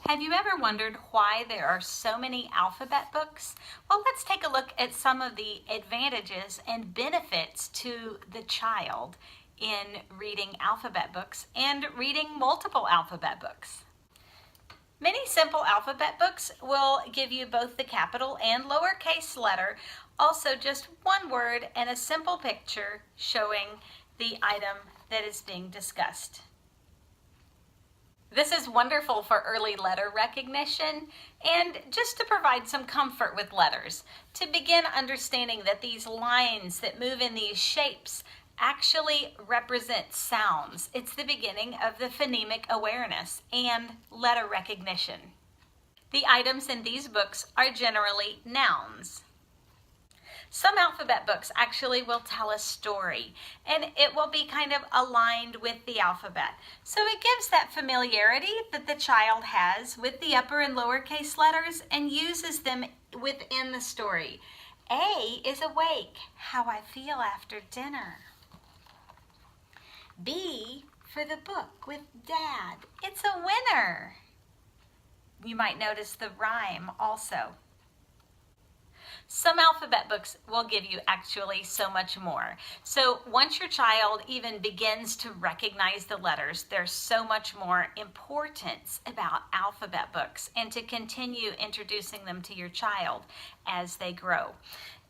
Have you ever wondered why there are so many alphabet books? Well, let's take a look at some of the advantages and benefits to the child in reading alphabet books and reading multiple alphabet books. Many simple alphabet books will give you both the capital and lowercase letter, also just one word and a simple picture showing the item that is being discussed. This is wonderful for early letter recognition and just to provide some comfort with letters, to begin understanding that these lines that move in these shapes actually represent sounds. It's the beginning of the phonemic awareness and letter recognition. The items in these books are generally nouns. Some alphabet books actually will tell a story, and it will be kind of aligned with the alphabet. So it gives that familiarity that the child has with the upper and lowercase letters and uses them within the story. A is awake, how I feel after dinner. B for the book with Dad, it's a winner. You might notice the rhyme also. Some alphabet books will give you actually so much more. So once your child even begins to recognize the letters, there's so much more importance about alphabet books and to continue introducing them to your child as they grow.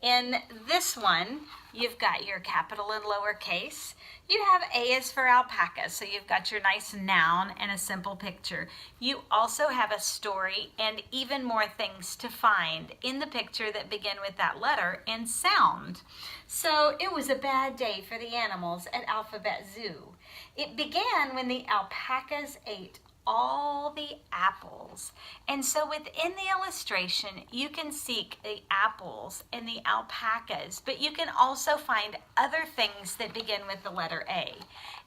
In this one, you've got your capital and lowercase. You have A is for alpaca, so you've got your nice noun and a simple picture. You also have a story and even more things to find in the picture that begin with that letter and sound. So it was a bad day for the animals at Alphabet Zoo. It began when the alpacas ate all the apples. And so within the illustration, you can seek the apples and the alpacas, but you can also find other things that begin with the letter A.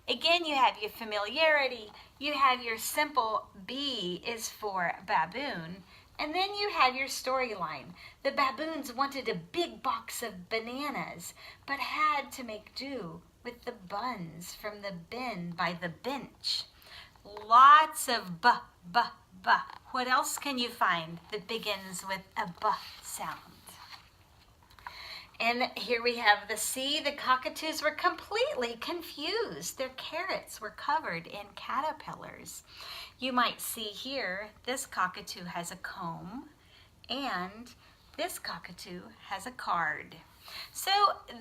Again, you have your familiarity, you have your simple B is for baboon, and then you have your storyline. The baboons wanted a big box of bananas, but had to make do with the buns from the bin by the bench. Lots of b, b, b. What else can you find that begins with a b sound? And here we have the C. The cockatoos were completely confused. Their carrots were covered in caterpillars. You might see here, this cockatoo has a comb, and this cockatoo has a card. So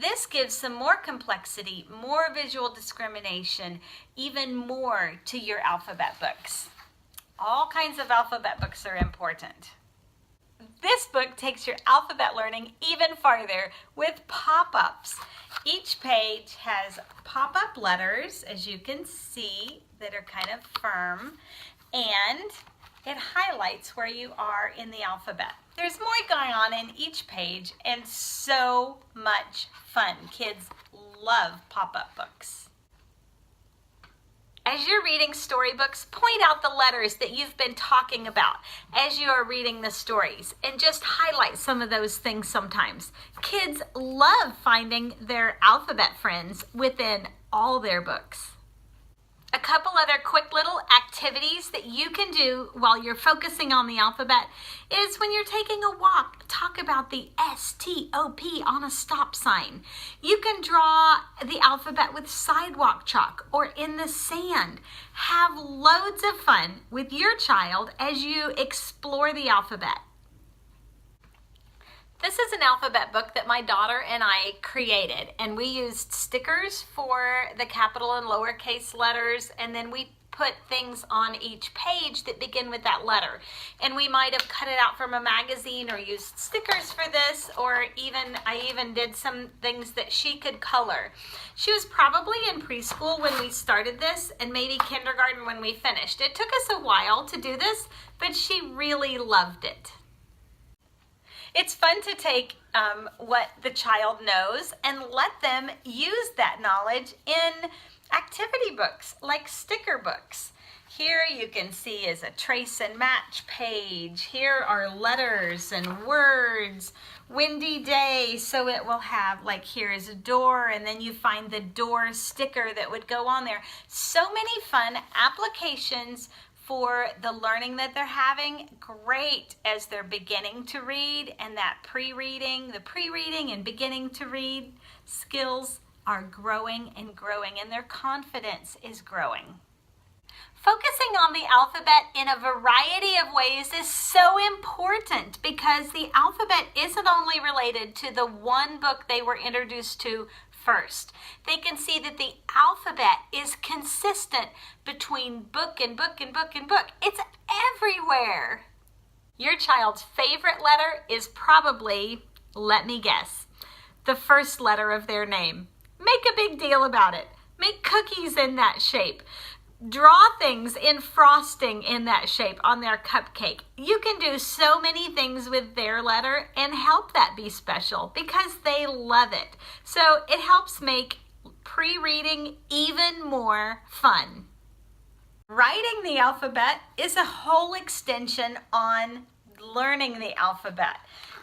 this gives some more complexity, more visual discrimination, even more to your alphabet books. All kinds of alphabet books are important. This book takes your alphabet learning even farther with pop-ups. Each page has pop-up letters, as you can see, that are kind of firm, and it highlights where you are in the alphabet. There's more going on in each page and so much fun. Kids love pop-up books. As you're reading storybooks, point out the letters that you've been talking about as you are reading the stories and just highlight some of those things sometimes. Kids love finding their alphabet friends within all their books. A couple other quick little activities that you can do while you're focusing on the alphabet is when you're taking a walk, talk about the S-T-O-P on a stop sign. You can draw the alphabet with sidewalk chalk or in the sand. Have loads of fun with your child as you explore the alphabet. This is an alphabet book that my daughter and I created, and we used stickers for the capital and lowercase letters, and then we put things on each page that begin with that letter. And we might have cut it out from a magazine or used stickers for this, or I even did some things that she could color. She was probably in preschool when we started this, and maybe kindergarten when we finished. It took us a while to do this, but she really loved it. It's fun to take what the child knows and let them use that knowledge in activity books like sticker books. Here you can see is a trace and match page. Here are letters and words. Windy day, so it will have, like, here is a door, and then you find the door sticker that would go on there. So many fun applications for the learning that they're having. Great as they're beginning to read, and that the pre-reading and beginning to read skills are growing and growing, and their confidence is growing. Focusing on the alphabet in a variety of ways is so important because the alphabet isn't only related to the one book they were introduced to first. They can see that the alphabet is consistent between book and book and book and book. It's everywhere. Your child's favorite letter is probably, let me guess, the first letter of their name. Make a big deal about it. Make cookies in that shape. Draw things in frosting in that shape on their cupcake. You can do so many things with their letter and help that be special because they love it. So it helps make pre-reading even more fun. Writing the alphabet is a whole extension on learning the alphabet.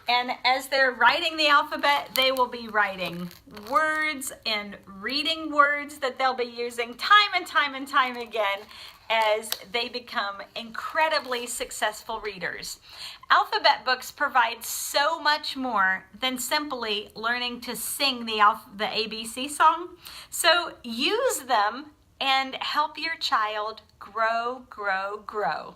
And as they're writing the alphabet, they will be writing words and reading words that they'll be using time and time and time again as they become incredibly successful readers. Alphabet books provide so much more than simply learning to sing the ABC song. So use them and help your child grow, grow, grow.